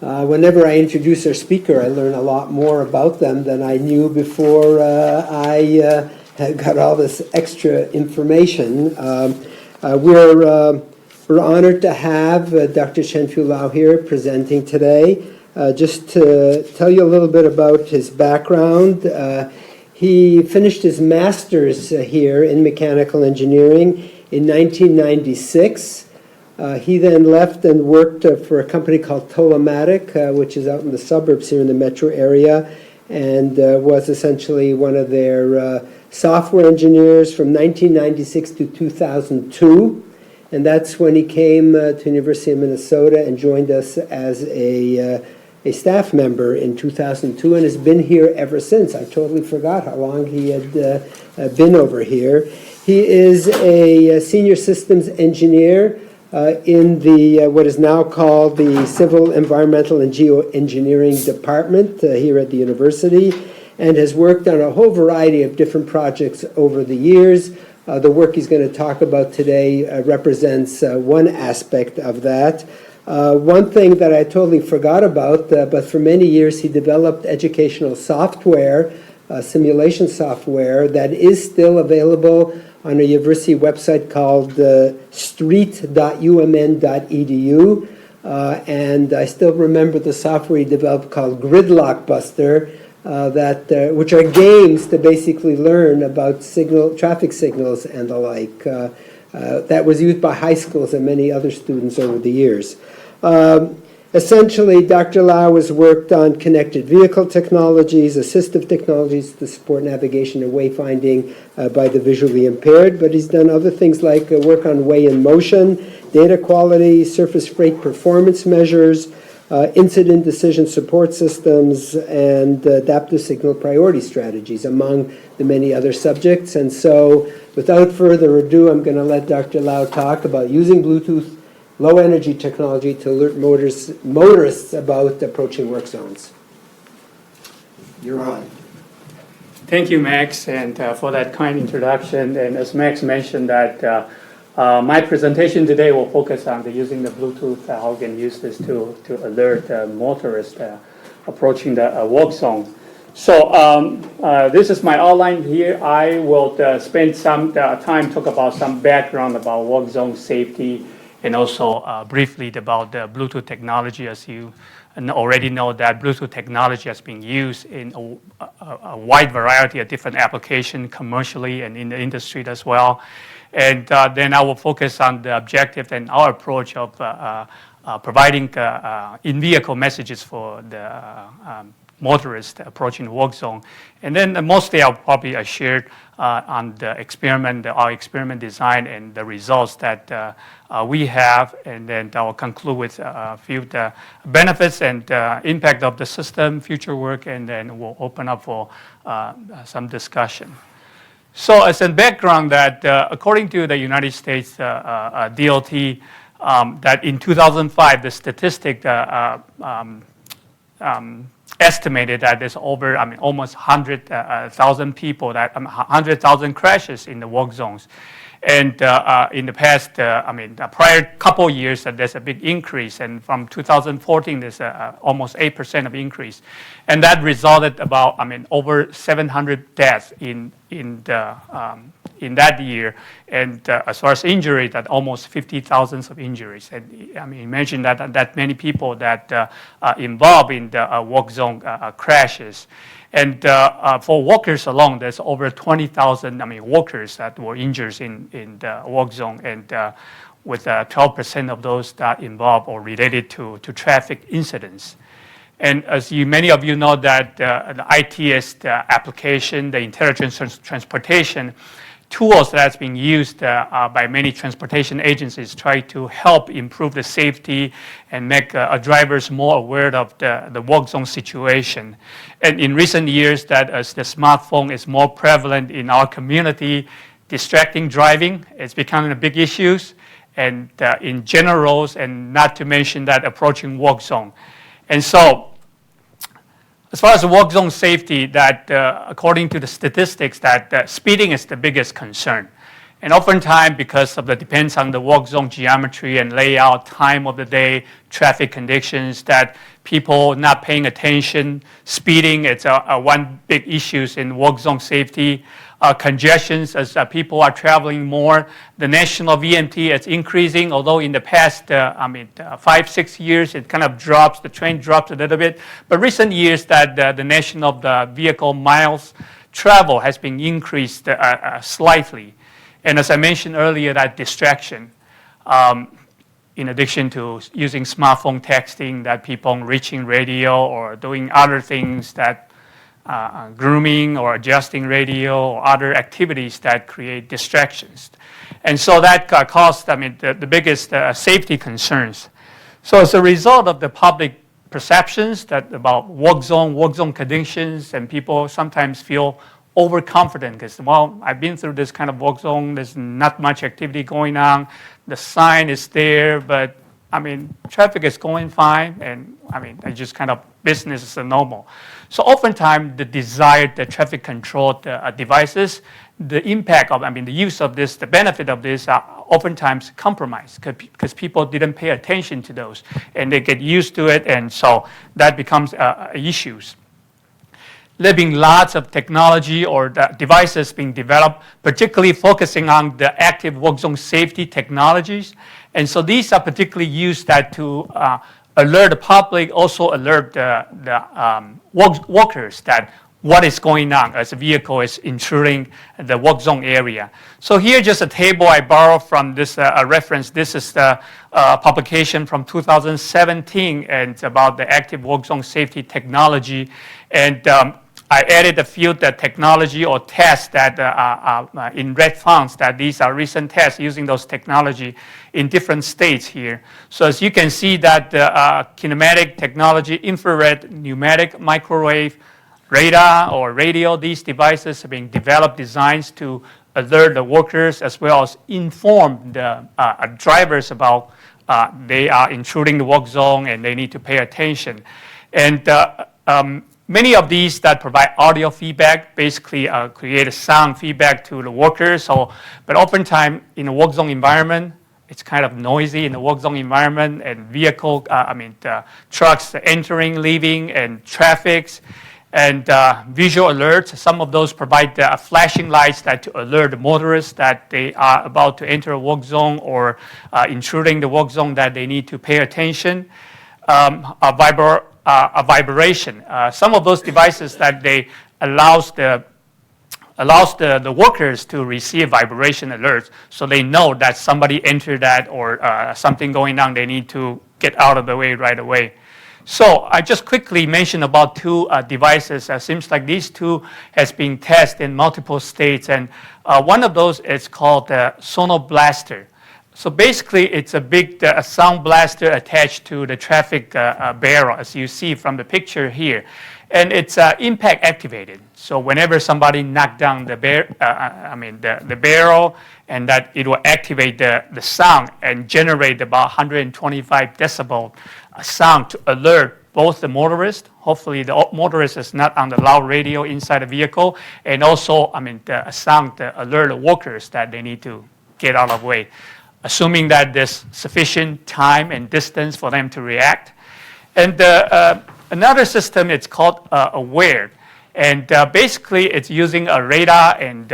Whenever I introduce our speaker, I learn a lot more about them than I knew before I had got all this extra information. We're honored to have Dr. Chen-Fu Lau here presenting today. Just to tell you a little bit about his background, he finished his master's here in mechanical engineering in 1996. He then left and worked for a company called Tolomatic, which is out in the suburbs here in the metro area, and was essentially one of their software engineers from 1996 to 2002. And that's when he came to University of Minnesota and joined us as a staff member in 2002 and has been here ever since. I totally forgot how long he had been over here. He is a senior systems engineer in the what is now called the Civil, Environmental, and Geoengineering Department here at the university, and has worked on a whole variety of different projects over the years. The work he's going to talk about today represents one aspect of that. One thing that I totally forgot about, but for many years he developed educational software, simulation software, that is still available on a university website called street.umn.edu. And I still remember the software he developed called Gridlock Buster, which are games to basically learn about traffic signals and the like. That was used by high schools and many other students over the years. Essentially, Dr. Lau has worked on connected vehicle technologies, assistive technologies to support navigation and wayfinding by the visually impaired, but he's done other things like work on way in motion, data quality, surface freight performance measures, incident decision support systems, and adaptive signal priority strategies, among the many other subjects. And so, without further ado, I'm going to let Dr. Lau talk about using Bluetooth low-energy technology to alert motorists about approaching work zones. You're on. Thank you, Max, and for that kind introduction. And as Max mentioned, that my presentation today will focus on using the Bluetooth, how we can use this to alert motorists approaching the work zone. So this is my outline here. I will spend some time talk about some background about work zone safety, and also briefly about the Bluetooth technology. As you already know, that Bluetooth technology has been used in a wide variety of different applications, commercially and in the industry as well. And then I will focus on the objective and our approach of providing in-vehicle messages for the motorists approaching the work zone. And then mostly I'll probably share on the experiment, our experiment design and the results that we have. And then I'll conclude with a few of the benefits and impact of the system, future work, and then we'll open up for some discussion. So as a background, that according to the United States DOT, that in 2005, the statistic estimated that there's over, almost 100,000 people, 100,000 crashes in the work zones. And in the past, the prior couple years, there's a big increase. And from 2014, there's almost 8% of increase. And that resulted about, over 700 deaths in that year. And as far as injury, that almost 50,000 of injuries. And imagine that many people that involved in the work zone crashes. And for workers alone, there's over 20,000 workers that were injured in the work zone, and with 12% of those that involved or related to traffic incidents. And as many of you know, that the ITS application, the intelligent transportation tools that's being used by many transportation agencies, try to help improve the safety and make drivers more aware of the work zone situation. And in recent years, that as the smartphone is more prevalent in our community, distracting driving is becoming a big issue, and in general, and not to mention that approaching work zone. And so, as far as the work zone safety, that according to the statistics, that speeding is the biggest concern. And oftentimes, because of the depends on the walk zone geometry and layout, time of the day, traffic conditions, that people not paying attention, speeding, it's one big issue in walk zone safety. Congestions as people are traveling more. The national VMT is increasing, although in the past, 5-6 years, it kind of drops, the trend drops a little bit. But recent years that the national the vehicle miles travel has been increased slightly. And as I mentioned earlier, that distraction, in addition to using smartphone texting, that people reaching radio or doing other things that grooming or adjusting radio or other activities that create distractions. And so that caused, the biggest safety concerns. So as a result of the public perceptions that about walk zone conditions, and people sometimes feel overconfident because, well, I've been through this kind of walk zone, there's not much activity going on, the sign is there, but traffic is going fine, and I just kind of business is normal. So oftentimes the desired the traffic control devices, the impact of, the use of this, the benefit of this are oftentimes compromised because people didn't pay attention to those, and they get used to it, and so that becomes issues. There have been lots of technology or devices being developed, particularly focusing on the active walk zone safety technologies. And so these are particularly used to alert the public, also alert the walkers that what is going on as a vehicle is intruding the walk zone area. So here just a table I borrowed from this reference. This is the publication from 2017, and it's about the active walk zone safety technology. And I added a few technology or tests that in red fonts that these are recent tests using those technology in different states here. So as you can see that kinematic technology, infrared, pneumatic, microwave, radar or radio, these devices have been developed, designs to alert the workers as well as inform the drivers about they are intruding the walk zone and they need to pay attention. And many of these that provide audio feedback basically create a sound feedback to the workers. But oftentimes in a walk zone environment, it's kind of noisy in the walk zone environment, and trucks entering, leaving, and traffics, and visual alerts. Some of those provide flashing lights to alert the motorists that they are about to enter a walk zone or intruding the walk zone, that they need to pay attention. A vibration. Some of those devices that they allows the workers to receive vibration alerts, so they know that somebody entered that or something going on. They need to get out of the way right away. So I just quickly mentioned about two devices. Seems like these two has been tested in multiple states, and one of those is called the Sonoblaster. So basically, it's a big sound blaster attached to the traffic barrel, as you see from the picture here. And it's impact activated. So whenever somebody knock down the barrel, and that it will activate the sound and generate about 125 decibel sound to alert both the motorist. Hopefully the motorist is not on the loud radio inside the vehicle, and also the sound to alert the workers that they need to get out of the way, assuming that there's sufficient time and distance for them to react. And another system, it's called Aware. And basically, it's using a radar and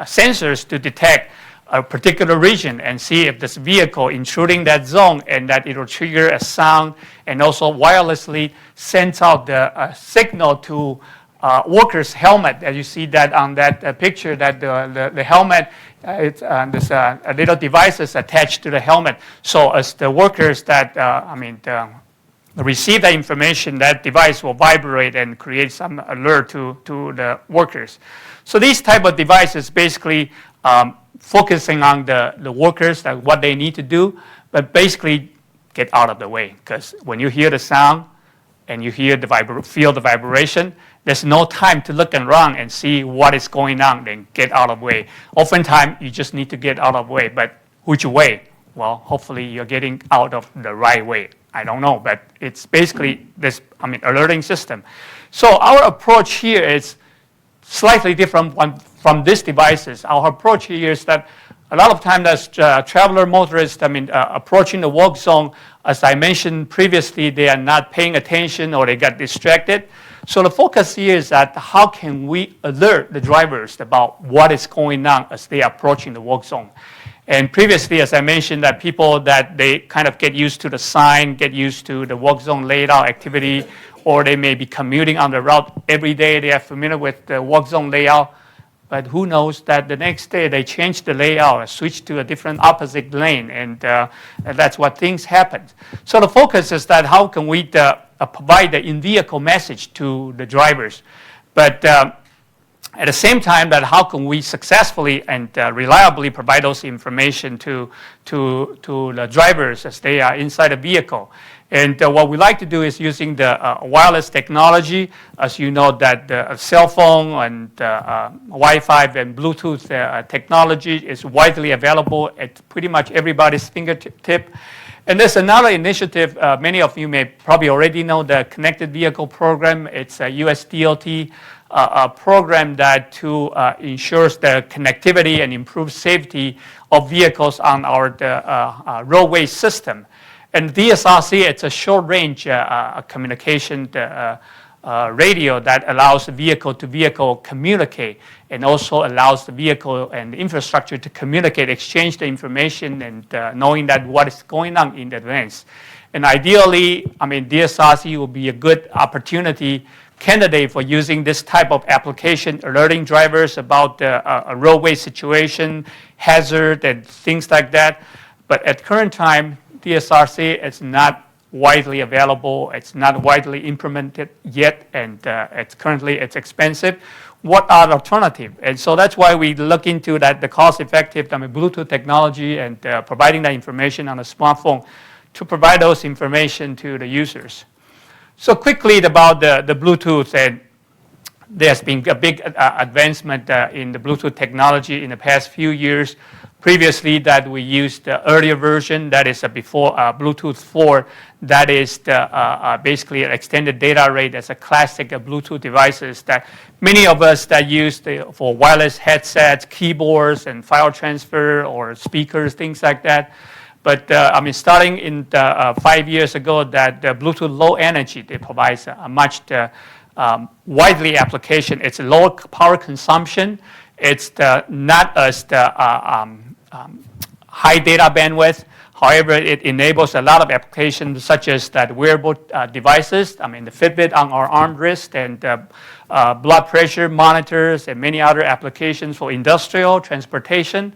sensors to detect a particular region and see if this vehicle intruding that zone, and that it will trigger a sound, and also wirelessly sends out the signal to worker's helmet. As you see that on that picture, that the helmet, there's a little devices attached to the helmet. So as the workers that receive that information, that device will vibrate and create some alert to the workers. So these type of devices basically focusing on the workers, that what they need to do, but basically get out of the way, because when you hear the sound and you hear feel the vibration, there's no time to look around and see what is going on, then get out of the way. Oftentimes, you just need to get out of the way, but which way? Well, hopefully you're getting out of the right way. I don't know, but it's basically this, alerting system. So our approach here is slightly different from these devices. Our approach here is that a lot of times as traveler motorists, approaching the walk zone, as I mentioned previously, they are not paying attention or they got distracted. So the focus here is that how can we alert the drivers about what is going on as they are approaching the walk zone. And previously, as I mentioned, that people that they kind of get used to the sign, get used to the walk zone layout activity, or they may be commuting on the route every day. They are familiar with the walk zone layout. But who knows that the next day they change the layout, switch to a different opposite lane, and that's what things happen. So the focus is that how can we provide the in-vehicle message to the drivers, but at the same time, that how can we successfully and reliably provide those information to the drivers as they are inside the vehicle. And what we like to do is using the wireless technology. As you know, that the cell phone and Wi-Fi and Bluetooth technology is widely available at pretty much everybody's fingertip. And there's another initiative, many of you may probably already know, the Connected Vehicle Program. It's a US DOT program that ensures the connectivity and improves safety of vehicles on our roadway system. And DSRC, it's a short-range communication radio that allows the vehicle-to-vehicle communicate, and also allows the vehicle and the infrastructure to communicate, exchange the information, and knowing that what is going on in advance. And ideally, DSRC will be a good opportunity candidate for using this type of application, alerting drivers about a roadway situation, hazard, and things like that. But at current time, DSRC is not widely available. It's not widely implemented yet, and it's expensive. What are the alternatives? And so that's why we look into that, the cost-effective Bluetooth technology, and providing that information on a smartphone to provide those information to the users. So quickly about the Bluetooth, and there's been a big advancement in the Bluetooth technology in the past few years. Previously, that we used the earlier version, that is before Bluetooth 4, that is basically an extended data rate as a classic Bluetooth devices that many of us that use for wireless headsets, keyboards, and file transfer, or speakers, things like that. But starting in 5 years ago, that Bluetooth low energy, it provides a much widely application. It's a low power consumption. It's not as high data bandwidth. However, it enables a lot of applications such as that wearable devices, the Fitbit on our arm wrist, and blood pressure monitors, and many other applications for industrial, transportation.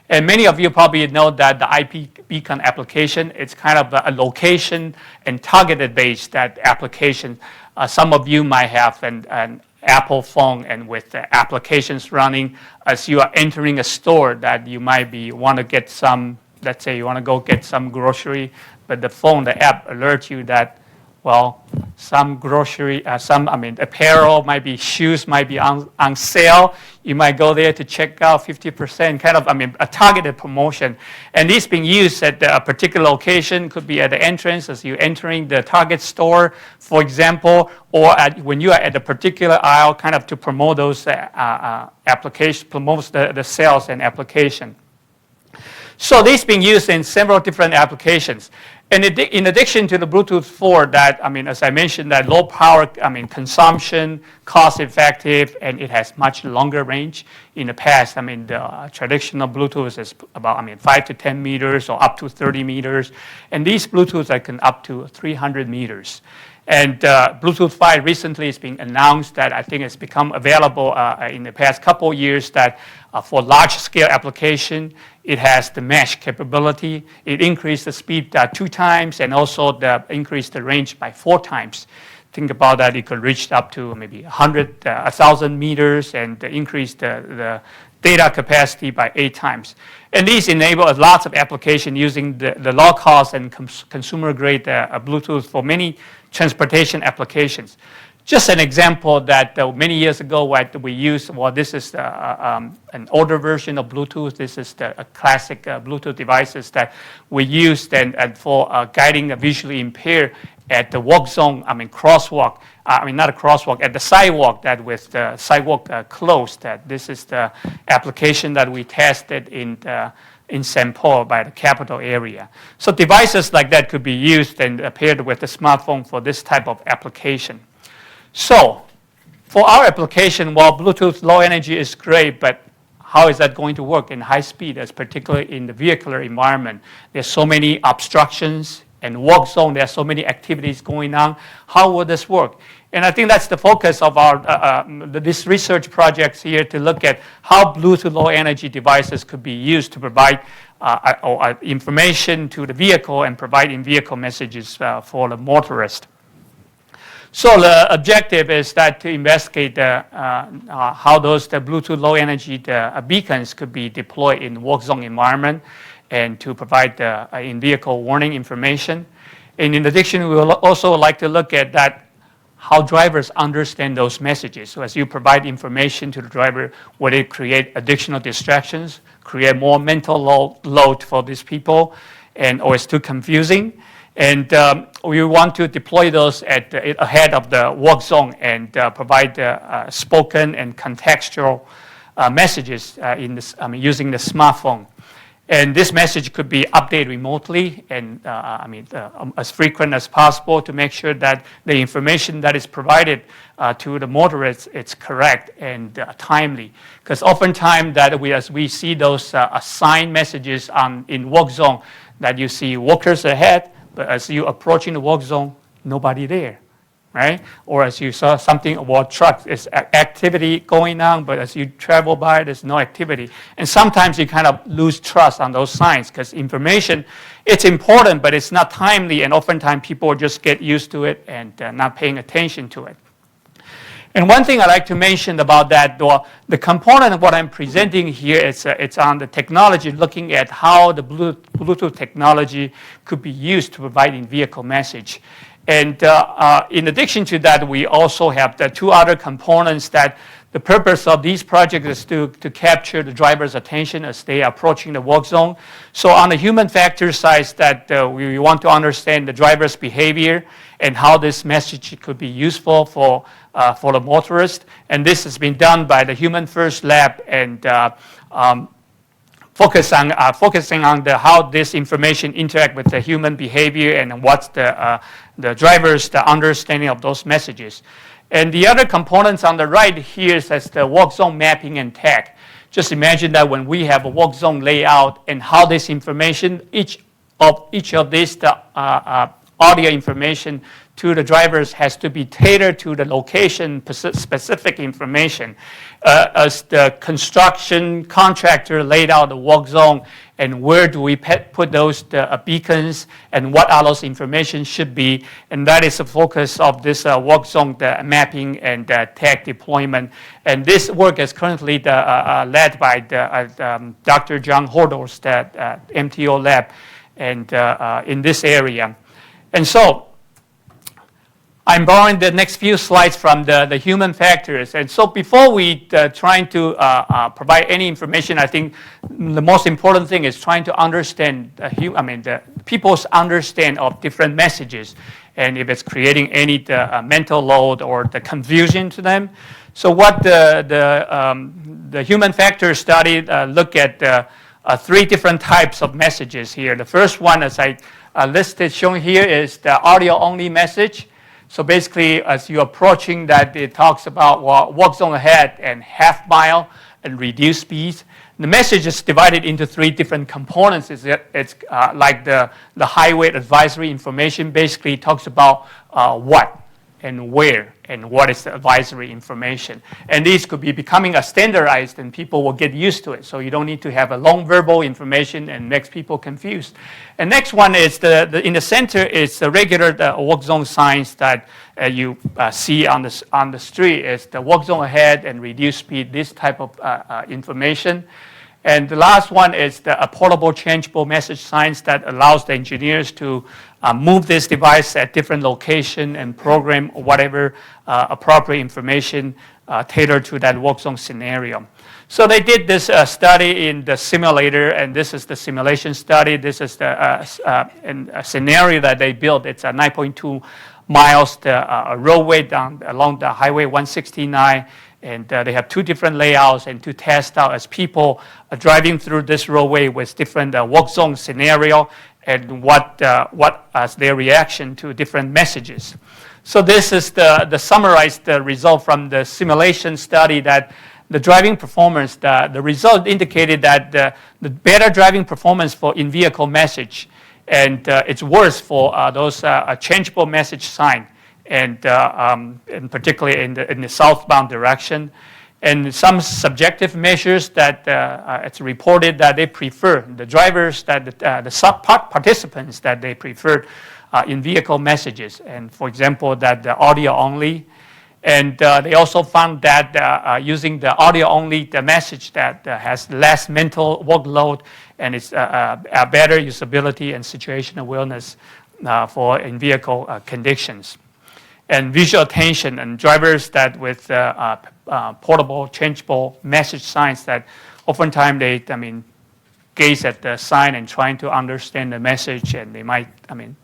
And many of you probably know that the IP beacon application, it's kind of a location and targeted based that application. Some of you might have an Apple phone, and with the applications running as you are entering a store that you might want to get some, let's say you want to go get some grocery, but the app alerts you that, well, some grocery, apparel, might be shoes, might be on sale. You might go there to check out 50%, kind of, a targeted promotion. And these being used at a particular location, could be at the entrance as you're entering the Target store, for example, or when you are at a particular aisle, kind of to promote those applications, promotes the sales and application. So this being used in several different applications. And in addition to the Bluetooth 4, that, as I mentioned, that low power, consumption, cost effective, and it has much longer range. In the past, the traditional Bluetooth is about, 5 to 10 meters or up to 30 meters. And these Bluetooths can up to 300 meters. And Bluetooth 5 recently has been announced that I think it's become available in the past couple of years that for large-scale application, it has the mesh capability. It increased the speed 2 times, and also increased the range by 4 times. Think about that, it could reach up to maybe 1,000 meters, and increase the data capacity by 8 times. And these enable lots of application using the low cost and consumer grade Bluetooth for many transportation applications. Just an example that many years ago what we used, well, this is an older version of Bluetooth. This is the classic Bluetooth devices that we used and for guiding the visually impaired at the walk zone, crosswalk, not a crosswalk, at the sidewalk that with the sidewalk closed. That this is the application that we tested in St. Paul by the capital area. So devices like that could be used and paired with the smartphone for this type of application. So for our application, while Bluetooth low energy is great, but how is that going to work in high speed, as particularly in the vehicular environment? There's so many obstructions and walk zone, there are so many activities going on. How will this work? And I think that's the focus of our this research projects here, to look at how Bluetooth low energy devices could be used to provide information to the vehicle and provide in-vehicle messages for the motorist. So the objective is that to investigate how the Bluetooth low energy beacons could be deployed in walk zone environment and to provide in-vehicle warning information. And in addition, we will also like to look at that how drivers understand those messages. So as you provide information to the driver, would it create additional distractions, create more mental load for these people, or it's too confusing? And we want to deploy those ahead of the walk zone and provide spoken and contextual messages using the smartphone. And this message could be updated remotely and as frequent as possible to make sure that the information that is provided to the motorists is correct and timely. Because oftentimes as we see those assigned messages in walk zone, that you see walkers ahead, but as you approaching the walk zone, nobody there, right? Or as you saw something about trucks, there's activity going on, but as you travel by, there's no activity. And sometimes you kind of lose trust on those signs, because information, it's important, but it's not timely, and oftentimes people just get used to it and not paying attention to it. And one thing I'd like to mention about that, the component of what I'm presenting here, it's on the technology, looking at how the Bluetooth technology could be used to provide in-vehicle message. And in addition to that, we also have the two other components that the purpose of these projects is to capture the driver's attention as they are approaching the walk zone. So on the human factor side, that we want to understand the driver's behavior and how this message could be useful for the motorist. And this has been done by the Human First Lab and focusing on how this information interact with the human behavior and what's the driver's understanding of those messages. And the other components on the right here is the walk zone mapping and tag. Just imagine that when we have a walk zone layout and how this information, each of these audio information to the drivers has to be tailored to the location specific information. As the construction contractor laid out the walk zone, and where do we put those beacons, and what all those information should be, and that is the focus of this walk zone mapping and tag deployment. And this work is currently led by Dr. John Hordor's MTO lab and in this area. And so I'm borrowing the next few slides from the human factors. And so before we trying to provide any information, I think the most important thing is trying to understand the people's understand of different messages, and if it's creating any mental load or the confusion to them. So what the human factors study look at three different types of messages here. The first one, as I listed, shown here, is the audio-only message. So basically, as you're approaching that, it talks about walk zone ahead and half mile and reduce speeds. The message is divided into three different components. It's like the highway advisory information basically talks about what and where and what is the advisory information. And these could be becoming standardized, and people will get used to it. So you don't need to have a long verbal information and makes people confused. And next one is in the center is the regular walk zone signs that you see on the street. Is the walk zone ahead and reduce speed, this type of information. And the last one is a portable changeable message signs that allows the engineers to move this device at different location and program whatever appropriate information tailored to that work zone scenario. So they did this study in the simulator, and this is the simulation study. This is the a scenario that they built. It's a 9.2 miles roadway down along the Highway 169. And they have two different layouts and to test out as people are driving through this roadway with different work zone scenario and what is their reaction to different messages. So this is the summarized result from the simulation study that the driving performance, the result indicated that the better driving performance for in-vehicle message, and it's worse for those changeable message sign. And particularly in the southbound direction. And some subjective measures that it's reported that they prefer, the drivers, that the participants that they preferred in vehicle messages. And for example, that the audio only. And they also found that using the audio only, the message that has less mental workload and it's a better usability and situational awareness for in-vehicle conditions. And visual attention and drivers that with portable, changeable message signs that oftentimes they, gaze at the sign and trying to understand the message, and they might,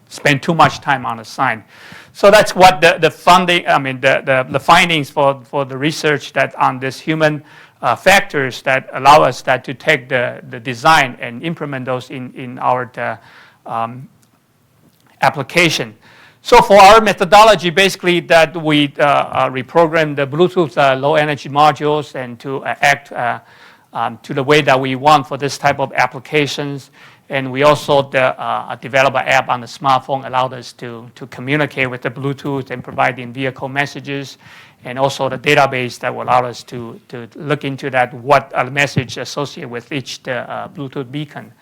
spend too much time on the sign. So that's what the findings for the research that on this human factors that allow us that to take the design and implement those in our application. So for our methodology, basically that we reprogram the Bluetooth low energy modules and to act to the way that we want for this type of applications. And we also develop an app on the smartphone, allowed us to communicate with the Bluetooth and provide in-vehicle messages, and also the database that will allow us to look into that, what a message associated with each Bluetooth beacon.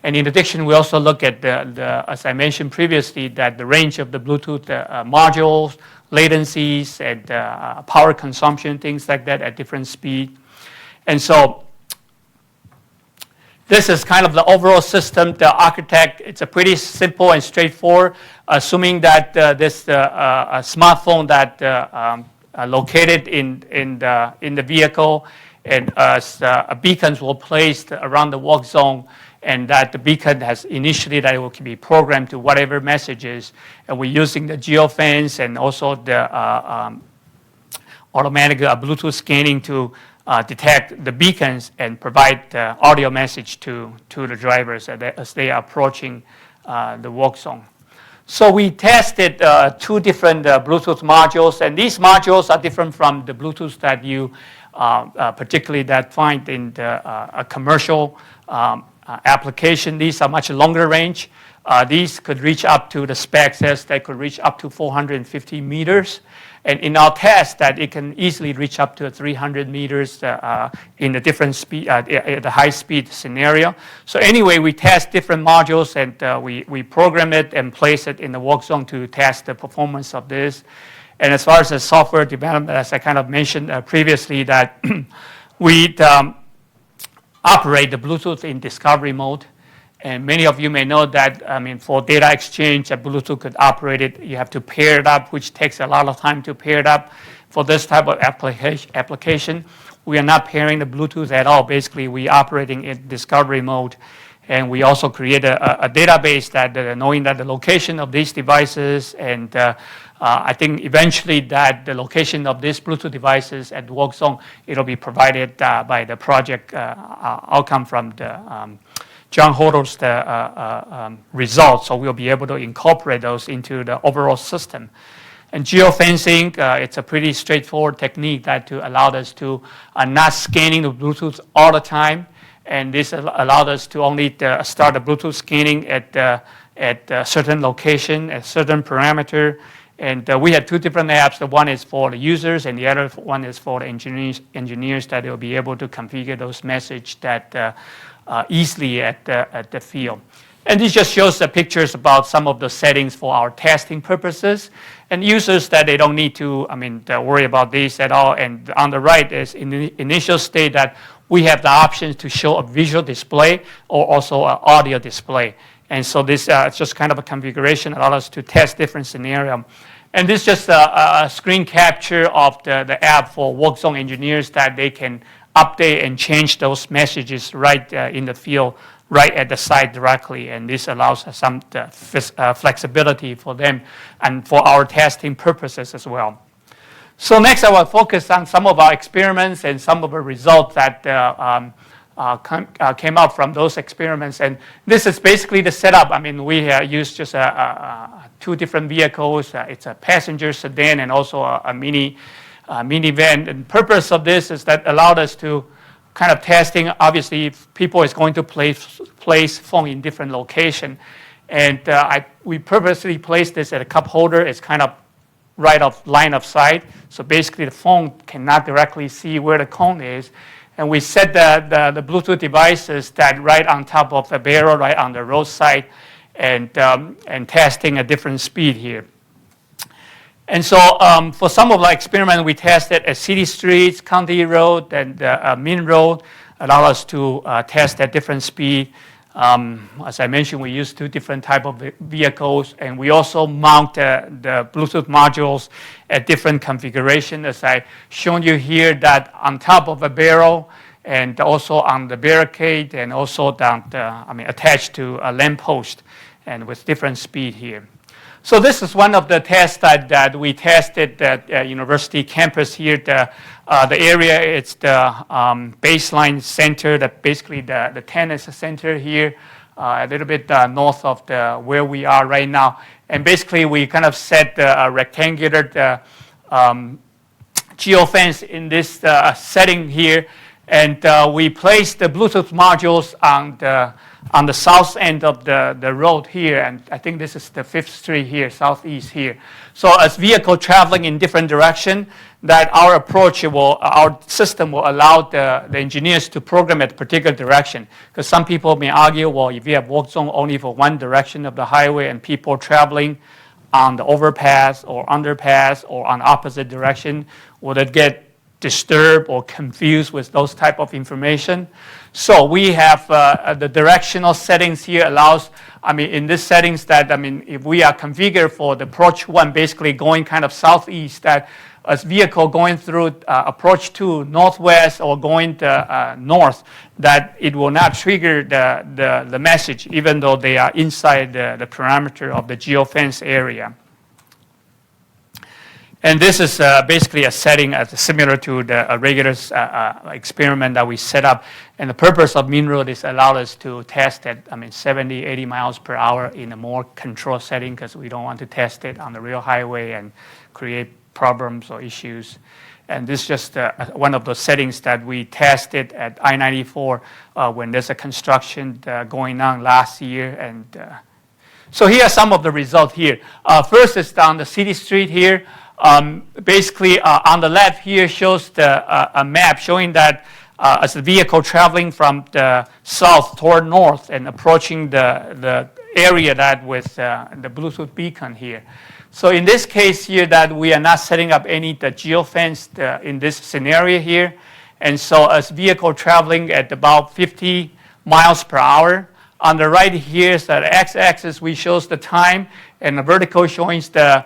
And in addition, we also look at as I mentioned previously, that the range of the Bluetooth modules, latencies, and power consumption, things like that at different speed. And so this is kind of the overall system, the architect. It's a pretty simple and straightforward, assuming that this a smartphone that located in the vehicle, and beacons were placed around the work zone, and that the beacon has initially that it will be programmed to whatever messages, and we're using the Geo-Fence and also the automatic Bluetooth scanning to detect the beacons and provide the audio message to the drivers as they are approaching the work zone. So we tested two different Bluetooth modules, and these modules are different from the Bluetooth that you particularly that find in the commercial application. These are much longer range. These could reach up to, the spec says they could reach up to 450 meters. And in our test, that it can easily reach up to 300 meters in the different speed, the high speed scenario. So anyway, we test different modules, and we program it and place it in the work zone to test the performance of this. And as far as the software development, as I kind of mentioned previously, that we operate the Bluetooth in discovery mode. And many of you may know that, for data exchange, a Bluetooth could operate it. You have to pair it up, which takes a lot of time to pair it up. For this type of application, we are not pairing the Bluetooth at all. Basically, we are operating in discovery mode. And we also create a database that knowing that the location of these devices, and I think eventually that the location of these Bluetooth devices at the work zone, it'll be provided by the project outcome from the John Hodl's results. So we'll be able to incorporate those into the overall system. And geofencing, it's a pretty straightforward technique that to allow us to not scanning the Bluetooth all the time. And this allowed us to only start the Bluetooth scanning at a certain location, at certain parameter. And we had two different apps. The one is for the users, and the other one is for the engineers that will be able to configure those messages that easily at the field. And this just shows the pictures about some of the settings for our testing purposes. And users that they don't need to, worry about this at all. And on the right is in the initial state that we have the option to show a visual display or also an audio display. And so this is just kind of a configuration that allows us to test different scenarios. And this is just a screen capture of the app for work zone engineers that they can update and change those messages right in the field, right at the site directly. And this allows some flexibility for them and for our testing purposes as well. So next I will focus on some of our experiments and some of the results that came out from those experiments. And this is basically the setup. I mean, we used just two different vehicles. It's a passenger sedan and also a minivan. And the purpose of this is that allowed us to kind of testing. Obviously, if people is going to place phone in different location. And we purposely placed this at a cup holder. It's kind of right off line of sight. So basically, the phone cannot directly see where the cone is. And we set the Bluetooth devices that right on top of the barrel, right on the roadside, and testing a different speed here. And so for some of the experiment, we tested at city streets, county road, and main road, allow us to test at different speed. As I mentioned, we use two different type of vehicles, and we also mount the Bluetooth modules at different configuration, as I shown you here, that on top of a barrel, and also on the barricade, and also down attached to a lamppost, and with different speed here. So this is one of the tests that we tested at university campus here. The area, it's the baseline center, basically the tennis center here, a little bit north of where we are right now. And basically, we kind of set a rectangular Geo-Fence in this setting here, and we placed the Bluetooth modules on the south end of the road here, and I think this is the 5th Street here, southeast here. So as vehicle traveling in different direction, that our system will allow the engineers to program at a particular direction. Because some people may argue, well, if you have work zone only for one direction of the highway and people traveling on the overpass or underpass or on opposite direction, will it get disturbed or confused with those type of information? So we have the directional settings here allows, in this settings that, if we are configured for the approach 1, basically going kind of southeast, that as vehicle going through approach 2 northwest or going to north, that it will not trigger the message, even though they are inside the parameter of the Geo-Fence area. And this is basically a setting similar to the regular experiment that we set up. And the purpose of Main Road is allowed us to test at 70, 80 miles per hour in a more controlled setting, because we don't want to test it on the real highway and create problems or issues. And this is just one of those settings that we tested at I-94 when there's a construction going on last year. And so here are some of the results here. First is down the city street here. Basically, on the left here shows a map showing that as the vehicle traveling from the south toward north and approaching the area that with the Bluetooth beacon here. So in this case here, that we are not setting up the Geo-Fence in this scenario here. And so as vehicle traveling at about 50 miles per hour, on the right here is the x-axis, we shows the time, and the vertical showing the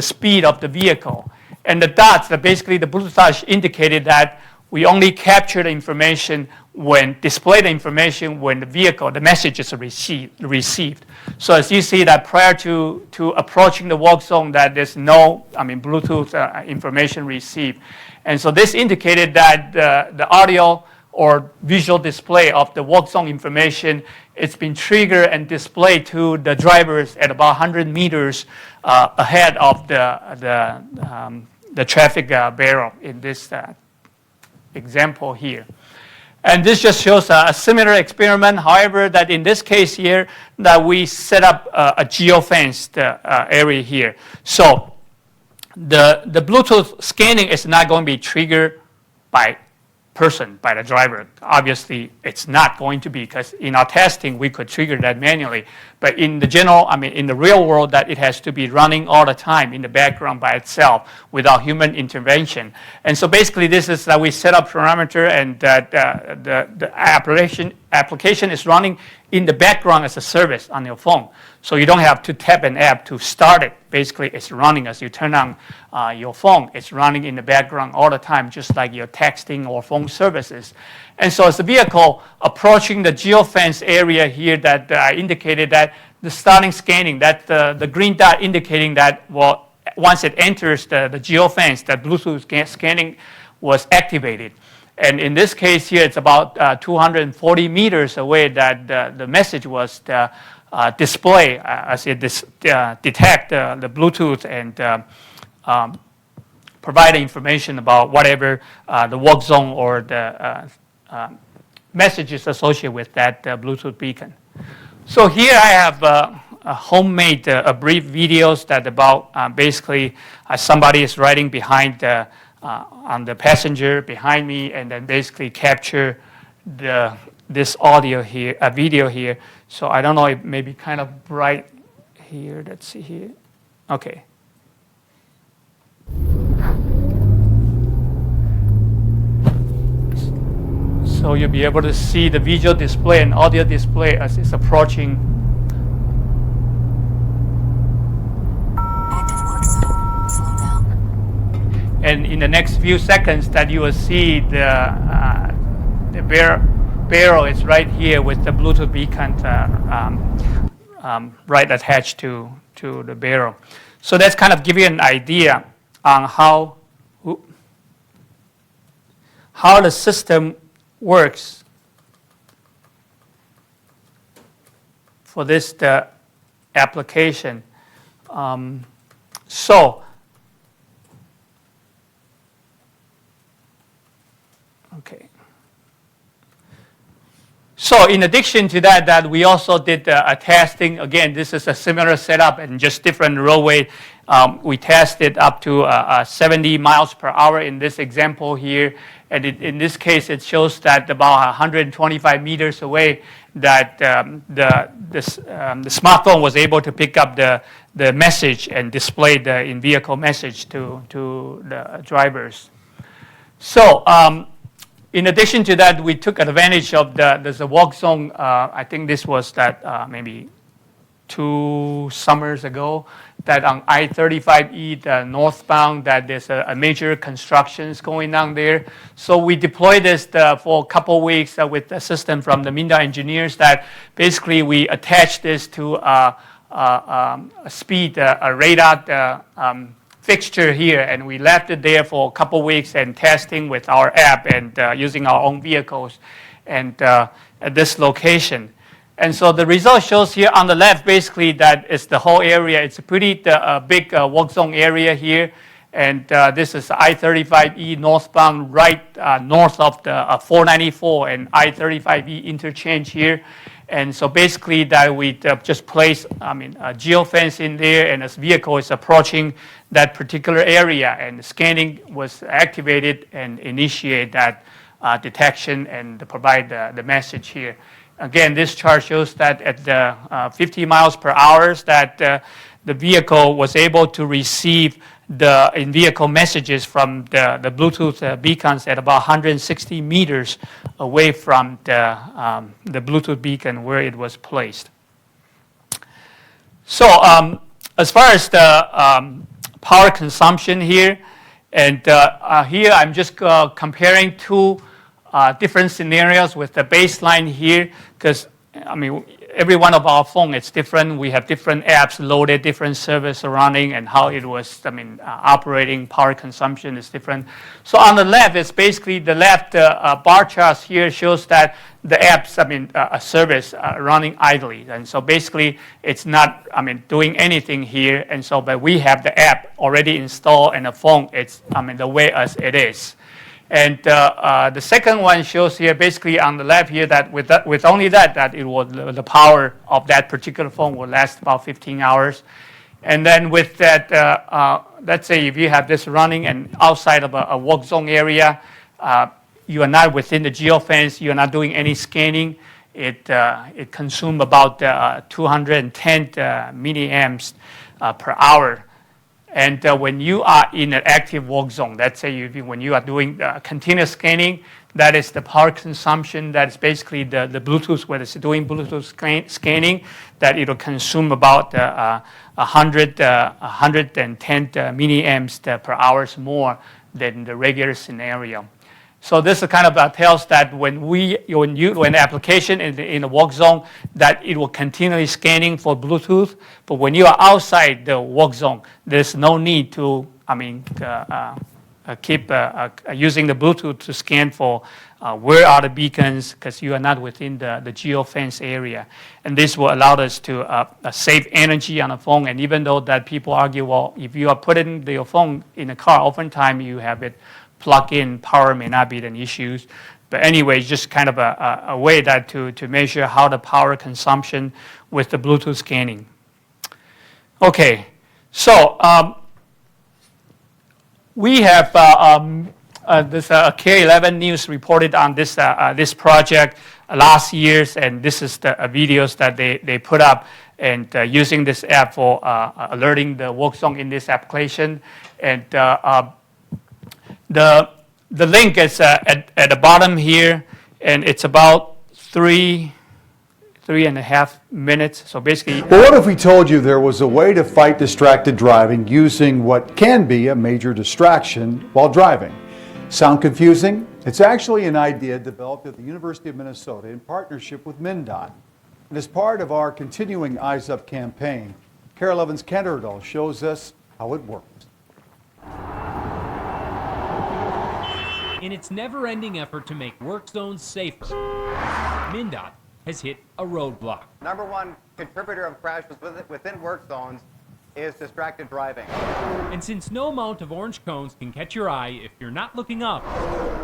speed of the vehicle. And the dots, basically the Bluetooth touch indicated that we only capture the information display the information when the message is received. So as you see that prior to approaching the work zone, that there's no, Bluetooth information received. And so this indicated that the audio or visual display of the work zone information, it's been triggered and displayed to the drivers at about 100 meters ahead of the traffic barrel in this example here. And this just shows a similar experiment. However, that in this case here, that we set up a Geo-Fence area here. So the Bluetooth scanning is not going to be triggered by the driver. Obviously, it's not going to be, because in our testing, we could trigger that manually. But in the general, in the real world, that it has to be running all the time in the background by itself without human intervention. And so basically this is that we set up parameter, and that the application is running in the background as a service on your phone. So you don't have to tap an app to start it. Basically, it's running as you turn on your phone. It's running in the background all the time, just like your texting or phone services. And so as the vehicle approaching the Geo-Fence area here that I indicated, that the starting scanning, that the green dot indicating that, well, once it enters the Geo-Fence, that Bluetooth scanning was activated. And in this case here, it's about 240 meters away that the message was display as it detect the Bluetooth and provide information about whatever the work zone or the messages associated with that Bluetooth beacon. So here I have a homemade brief videos that about basically somebody is riding behind on the passenger behind me, and then basically capture this audio here, a video here. So I don't know, it may be kind of bright here. Let's see here. Okay. So you'll be able to see the visual display and audio display as it's approaching. Active work zone. Slow down. And in the next few seconds that you will see the barrel is right here with the Bluetooth beacon right attached to the barrel. So that's kind of give you an idea on how the system works for this application. Okay. So in addition to that we also did a testing. Again, this is a similar setup and just different roadway. We tested up to 70 miles per hour in this example here. And in this case, it shows that about 125 meters away that the smartphone was able to pick up the message and display the in-vehicle message to the drivers. So in addition to that, we took advantage of there's a walk zone. I think this was that maybe 2 summers ago, that on I-35E, the northbound, that there's a major constructions going on there. So we deployed this for a couple weeks with the system from the Minda engineers, that basically we attached this to a radar fixture here, and we left it there for a couple weeks and testing with our app and using our own vehicles and at this location. And so the result shows here on the left, basically, that it's the whole area. It's a pretty big work zone area here. And this is I-35E northbound, right north of the 494 and I-35E interchange here. And so basically that we just place a Geo-Fence in there, and as vehicle is approaching that particular area, and scanning was activated and initiate that detection and provide the message here. Again, this chart shows that at the 50 miles per hour, that the vehicle was able to receive the in-vehicle messages from the Bluetooth beacons at about 160 meters away from the Bluetooth beacon where it was placed. So as far as the power consumption here, and here I'm just comparing two different scenarios with the baseline here, because every one of our phone, it's different. We have different apps loaded, different service running, and how it was, operating, power consumption is different. So on the left, it's basically the left bar chart here shows that the apps, a service running idly. And so basically, it's not, doing anything here. And so, but we have the app already installed, and the phone, it's, the way as it is. And the second one shows here, basically on the left here, that with only that it was the power of that particular phone will last about 15 hours. And then with that, let's say if you have this running and outside of a work zone area, you are not within the Geo-Fence, you are not doing any scanning, it consumes about 210 milliamps per hour. And when you are in an active work zone, let's say when you are doing continuous scanning, that is the power consumption. That is basically the Bluetooth, when it's doing Bluetooth scanning, that it'll consume about 110 milliamps per hour more than the regular scenario. So this kind of tells that when the application in the work zone, that it will continually scanning for Bluetooth. But when you are outside the work zone, there's no need to, keep using the Bluetooth to scan for where are the beacons, because you are not within the Geo-Fence area. And this will allow us to save energy on the phone. And even though that people argue, well, if you are putting your phone in a car, oftentimes you have it plug-in, power may not be an issue. But anyway, just kind of a way that to measure how the power consumption with the Bluetooth scanning. Okay, so we have this K11 News reported on this project last year, and this is the videos that they put up, and using this app for alerting the work zone in this application. And the link is at the bottom here, and it's about three and a half minutes. So basically, Well, what if we told you there was a way to fight distracted driving using what can be a major distraction while driving? Sound confusing? It's actually an idea developed at the University of Minnesota in partnership with MnDOT. And as part of our continuing Eyes Up campaign, Kara Levin's Cantor shows us how it works. In its never-ending effort to make work zones safer, MnDOT has hit a roadblock. Number one contributor of crashes within work zones is distracted driving. And since no amount of orange cones can catch your eye if you're not looking up,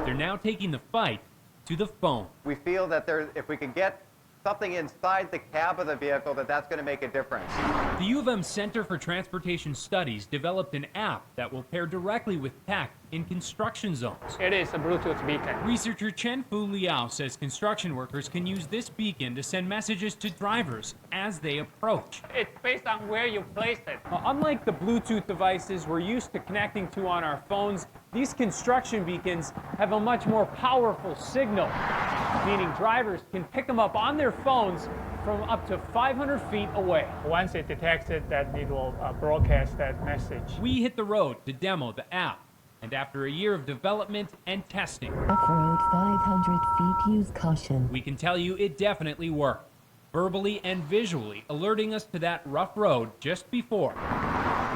they're now taking the fight to the phone. We feel that if we can get something inside the cab of the vehicle, that's going to make a difference. The U of M Center for Transportation Studies developed an app that will pair directly with tech in construction zones. it is a Bluetooth beacon. Researcher Chen-Fu Liao says construction workers can use this beacon to send messages to drivers as they approach. It's based on where you place it. Unlike the Bluetooth devices we're used to connecting to on our phones, these construction beacons have a much more powerful signal, meaning drivers can pick them up on their phones from up to 500 feet away. Once it detects it, that it will broadcast that message. We hit the road to demo the app, and after a year of development and testing, Off-road 500 feet, use caution. we can tell you it definitely worked, verbally and visually alerting us to that rough road just before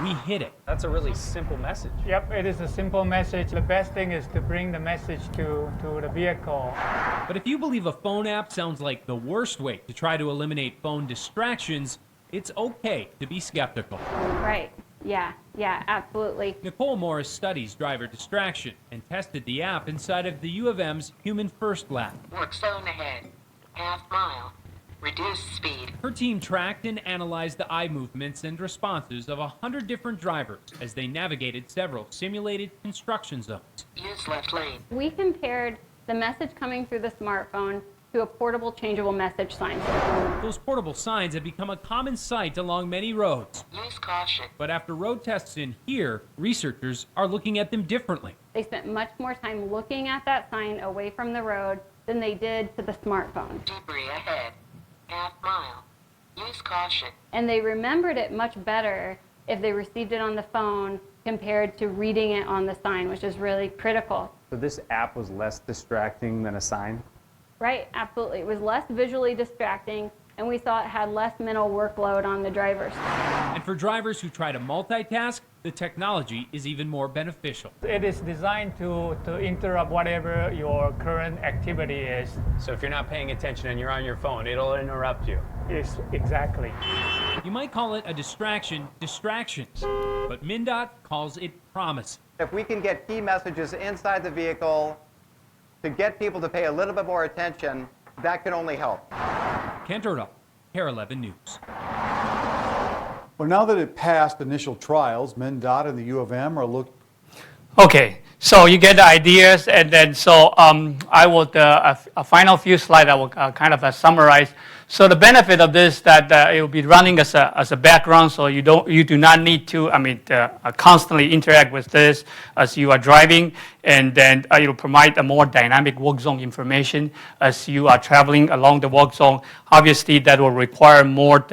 we hit it. That's a really simple message. Yep, it is a simple message. The best thing is to bring the message to the vehicle. But if you believe a phone app sounds like the worst way to try to eliminate phone distractions, it's okay to be skeptical. Right. Yeah, absolutely. Nicole Morris studies driver distraction and tested the app inside of the U of M's Human First Lab. Work zone ahead. Half mile. Reduce speed. Her team tracked and analyzed the eye movements and responses of 100 different drivers as they navigated several simulated construction zones. Use left lane. We compared the message coming through the smartphone to a portable changeable message sign. Those portable signs have become a common sight along many roads. Use caution. But after road tests in here, researchers are looking at them differently. They spent much more time looking at that sign away from the road than they did to the smartphone. Debris ahead. Half mile. Use caution. And they remembered it much better if they received it on the phone compared to reading it on the sign, which is really critical. So this app was less distracting than a sign? Right, absolutely. It was less visually distracting, and we saw it had less mental workload on the drivers. And for drivers who try to multitask, the technology is even more beneficial. It is designed to interrupt whatever your current activity is. So if you're not paying attention and you're on your phone, it'll interrupt you. Yes, exactly. You might call it a distractions, but MnDOT calls it promise. If we can get key messages inside the vehicle to get people to pay a little bit more attention, that can only help. Kent Erdahl, Kara 11 News. Well, now that it passed initial trials, MnDOT and the U of M are Okay, so you get the ideas, and then so I would a final few slides I will kind of summarize. So the benefit of this that it will be running as a background, so you do not need to constantly interact with this as you are driving, and then it will provide a more dynamic work zone information as you are traveling along the work zone. Obviously, that will require more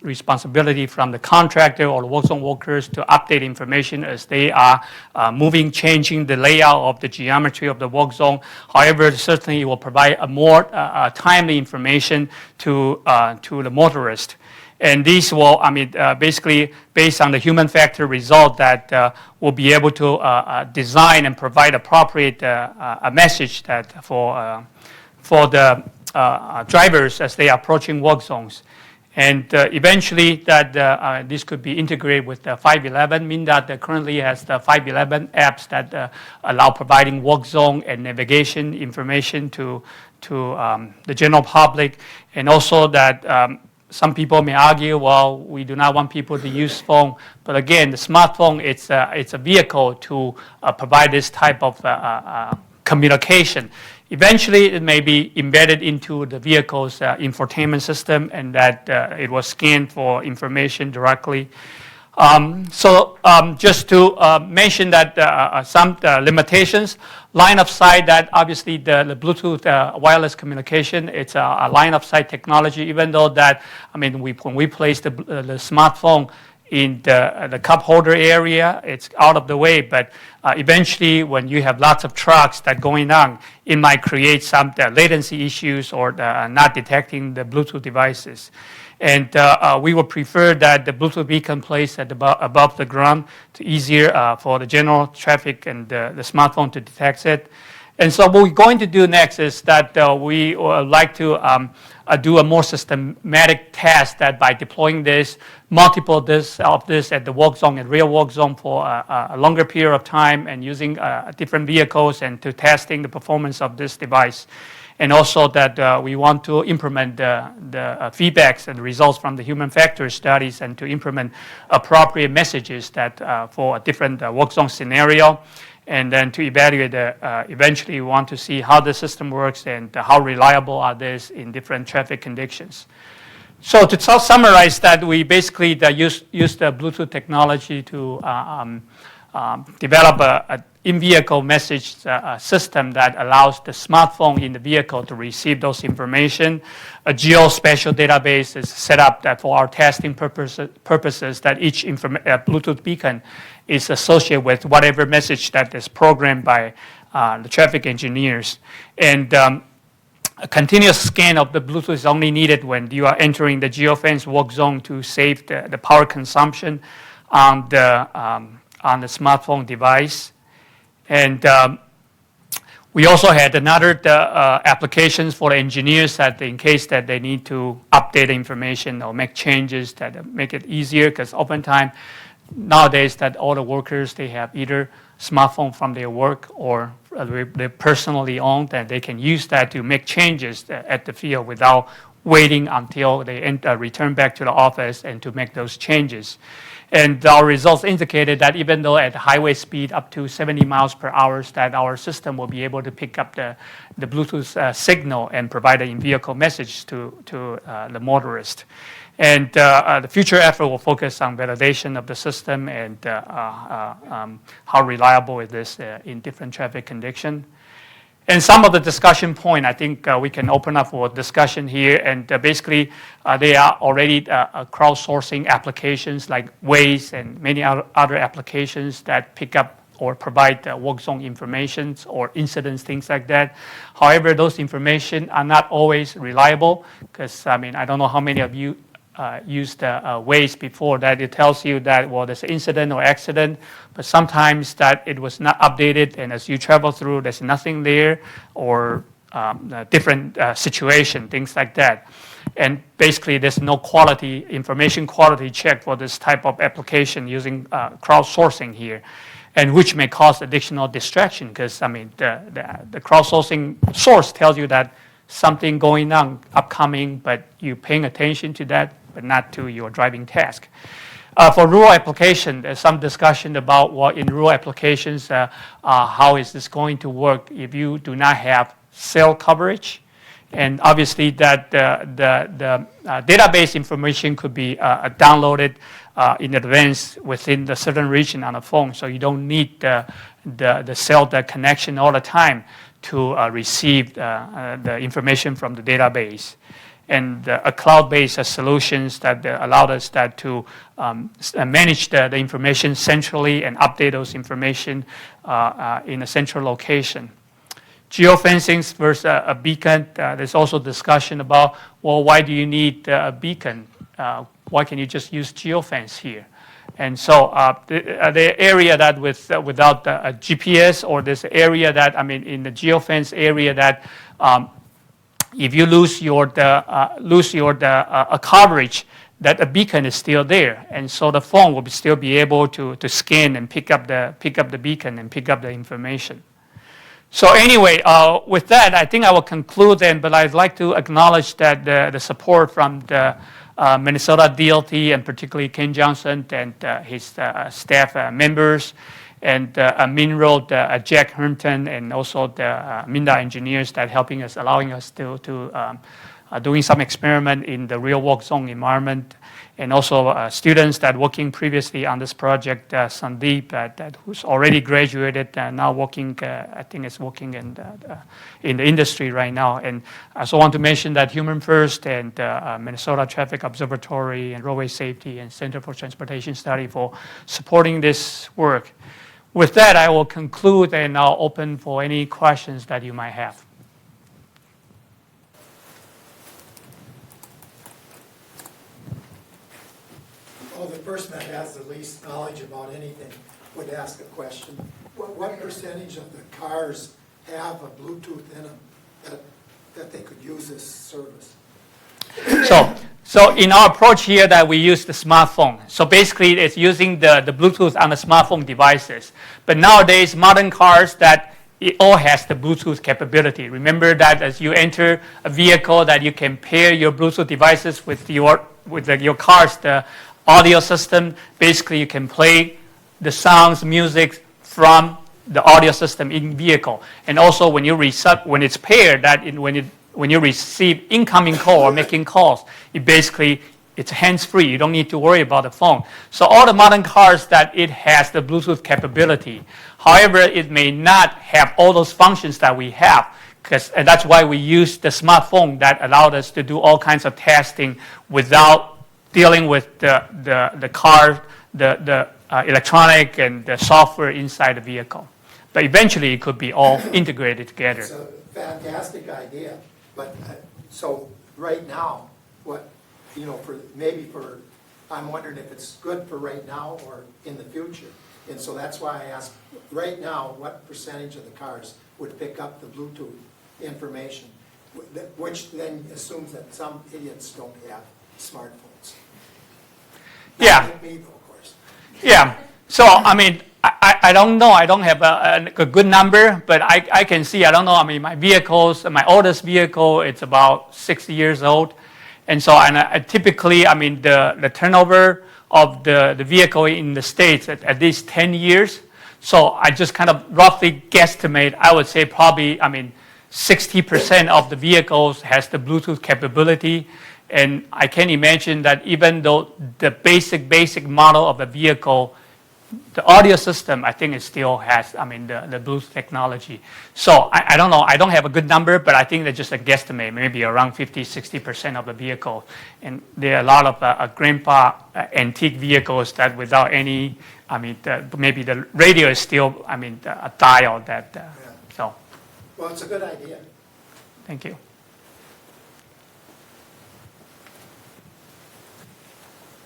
responsibility from the contractor or the work zone workers to update information as they are moving, changing the layout of the geometry of the work zone. However, certainly it will provide a more timely information to the motorist. And these will, basically based on the human factor result that will be able to design and provide appropriate a message that for the drivers as they are approaching work zones. And eventually that this could be integrated with the 511. MnDOT currently has the 511 apps that allow providing work zone and navigation information to the general public. And also that some people may argue, well, we do not want people to use phone. But again, the smartphone, it's a vehicle to provide this type of communication. Eventually, it may be embedded into the vehicle's infotainment system, and that it will scan for information directly. Just to mention that some limitations, line of sight, that obviously the Bluetooth wireless communication, it's a line of sight technology, even though that, when we place the smartphone in the cup holder area, it's out of the way, but eventually when you have lots of trucks that going on, it might create some latency issues or not detecting the Bluetooth devices. And we would prefer that the Bluetooth beacon placed at above the ground to easier for the general traffic and the smartphone to detect it. And so what we're going to do next is that we would like to do a more systematic test that by deploying this, multiple of this at the work zone and real work zone for a longer period of time and using different vehicles and to testing the performance of this device. And also that we want to implement the feedbacks and results from the human factor studies and to implement appropriate messages that for a different work zone scenario. And then to evaluate, eventually we want to see how the system works and how reliable are these in different traffic conditions. So to summarize that, we basically use the Bluetooth technology to develop a in-vehicle message system that allows the smartphone in the vehicle to receive those information. A geospatial database is set up that for our testing purposes that each Bluetooth beacon is associated with whatever message that is programmed by the traffic engineers. And a continuous scan of the Bluetooth is only needed when you are entering the Geo-Fence work zone to save the power consumption on the smartphone device. And we also had another applications for the engineers that in case that they need to update information or make changes that make it easier, because oftentimes nowadays that all the workers, they have either smartphone from their work or they personally owned, and they can use that to make changes at the field without waiting until they return back to the office and to make those changes. And our results indicated that even though at highway speed up to 70 miles per hour, that our system will be able to pick up the Bluetooth signal and provide an in-vehicle message to the motorist. And the future effort will focus on validation of the system and how reliable it is in different traffic conditions. And some of the discussion point, I think we can open up for discussion here. And basically, they are already crowdsourcing applications like Waze and many other applications that pick up or provide work zone information or incidents, things like that. However, those information are not always reliable because, I don't know how many of you used Waze before that it tells you that, well, there's an incident or accident, but sometimes that it was not updated, and as you travel through, there's nothing there, or a different situation, things like that. And basically, there's no information quality check for this type of application using crowdsourcing here, and which may cause additional distraction because, the crowdsourcing source tells you that something going on upcoming, but you're paying attention to that, but not to your driving task. For rural application, there's some discussion about what in rural applications, how is this going to work if you do not have cell coverage. And obviously that the database information could be downloaded in advance within the certain region on the phone. So you don't need the cell connection all the time to receive the information from the database. And a cloud-based solutions that allowed us to manage the information centrally and update those information in a central location. Geofencing versus a beacon, there's also discussion about, well, why do you need a beacon? Why can't you just use geofence here? And so the area that without a GPS, or this area that, in the geofence area that if you lose your coverage, that a beacon is still there, and so the phone will still be able to scan and pick up the beacon and pick up the information. So anyway, with that, I think I will conclude then. But I'd like to acknowledge that the support from the Minnesota DLT, and particularly Ken Johnson and his staff members, and Minroad, Jack Herndon, and also the Minda engineers that allowing us to doing some experiment in the real work zone environment, and also students that working previously on this project, Sandeep, who's already graduated, now working, I think is working in the industry right now. And I also want to mention that Human First and Minnesota Traffic Observatory and Roadway Safety and Center for Transportation Study for supporting this work. With that, I will conclude, and I'll open for any questions that you might have. Well, the person that has the least knowledge about anything would ask a question. What percentage of the cars have a Bluetooth in them that they could use this service? So in our approach here that we use the smartphone. So basically it's using the Bluetooth on the smartphone devices. But nowadays, modern cars that it all has the Bluetooth capability. Remember that as you enter a vehicle that you can pair your Bluetooth devices with your car's the audio system. Basically you can play the sounds, music from the audio system in vehicle. And also when it's paired, when you receive incoming call or making calls, it's hands-free. You don't need to worry about the phone. So all the modern cars that it has the Bluetooth capability. However, it may not have all those functions that we have, and that's why we use the smartphone that allowed us to do all kinds of testing without dealing with the car, the electronic and the software inside the vehicle. But eventually it could be all integrated together. It's a fantastic idea. But so right now, I'm wondering if it's good for right now or in the future. And so that's why I asked, right now, what percentage of the cars would pick up the Bluetooth information, which then assumes that some idiots don't have smartphones. Yeah. Not me, though, of course. Yeah. So, I don't know. I don't have a good number, but I can see, I don't know. My oldest vehicle, it's about 60 years old. And so typically, the turnover of the vehicle in the States at least 10 years. So I just kind of roughly guesstimate, I would say probably, 60% of the vehicles has the Bluetooth capability. And I can imagine that even though the basic model of the vehicle, the audio system, I think it still has, the Bluetooth technology. So I don't know. I don't have a good number, but I think that's just a guesstimate, maybe around 50-60% of the vehicle. And there are a lot of grandpa antique vehicles that without any, maybe the radio is still, a dial that, Yeah. so. Well, it's a good idea. Thank you.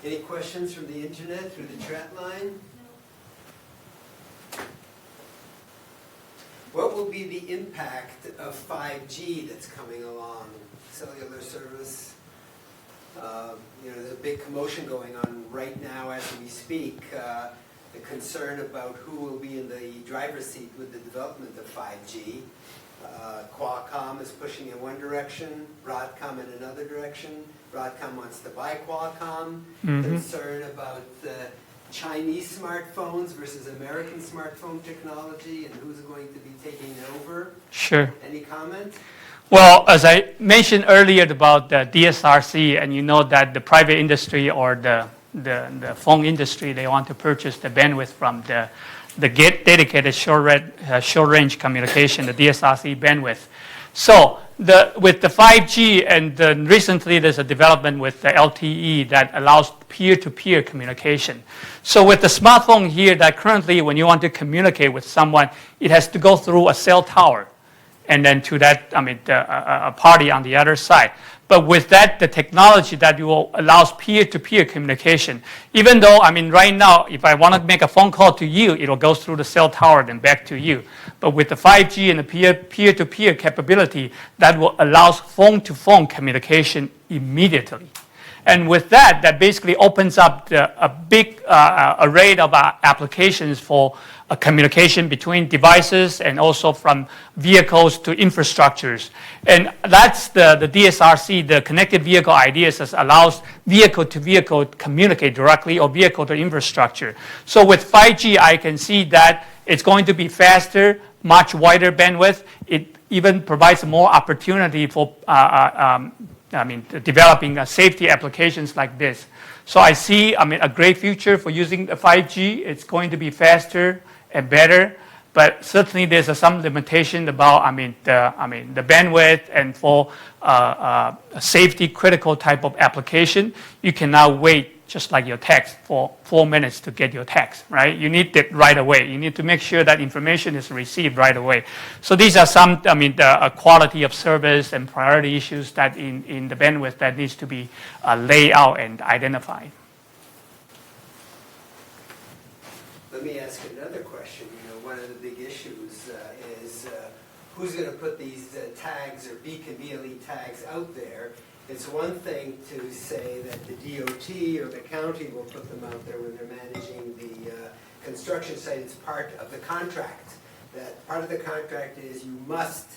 Any questions from the internet, through the chat line? What will be the impact of 5G that's coming along? Cellular service, there's a big commotion going on right now as we speak. The concern about who will be in the driver's seat with the development of 5G. Qualcomm is pushing in one direction, Broadcom in another direction. Broadcom wants to buy Qualcomm, Mm-hmm. concern about Chinese smartphones versus American smartphone technology, and who's going to be taking over. Sure. Any comment? Well, as I mentioned earlier about the DSRC, and you know that the private industry or the phone industry, they want to purchase the bandwidth from the dedicated short-range communication, the DSRC bandwidth. So with the 5G and recently there's a development with the LTE that allows peer-to-peer communication. So with the smartphone here, that currently when you want to communicate with someone, it has to go through a cell tower, and then to that, a party on the other side. But with that, the technology that will allows peer-to-peer communication, even though, right now, if I want to make a phone call to you, it'll go through the cell tower then back to you. But with the 5G and the peer-to-peer capability, that will allows phone-to-phone communication immediately. And with that, that basically opens up a big array of applications for communication between devices and also from vehicles to infrastructures. And that's the DSRC, the connected vehicle ideas, that allows vehicle to vehicle communicate directly or vehicle to infrastructure. So with 5G, I can see that it's going to be faster, much wider bandwidth. It even provides more opportunity for developing safety applications like this. So I see a great future for using the 5G. It's going to be faster and better, but certainly there's some limitation about the bandwidth, and for a safety critical type of application, you cannot wait just like your text for 4 minutes to get your text, right? You need it right away. You need to make sure that information is received right away. So these are some, the quality of service and priority issues that in the bandwidth that needs to be laid out and identified. Let me ask another question. One of the big issues is who's going to put these tags or beacon BLE tags out there. It's one thing to say that the DOT or the county will put them out there when they're managing the construction site. It's part of the contract. That part of the contract is you must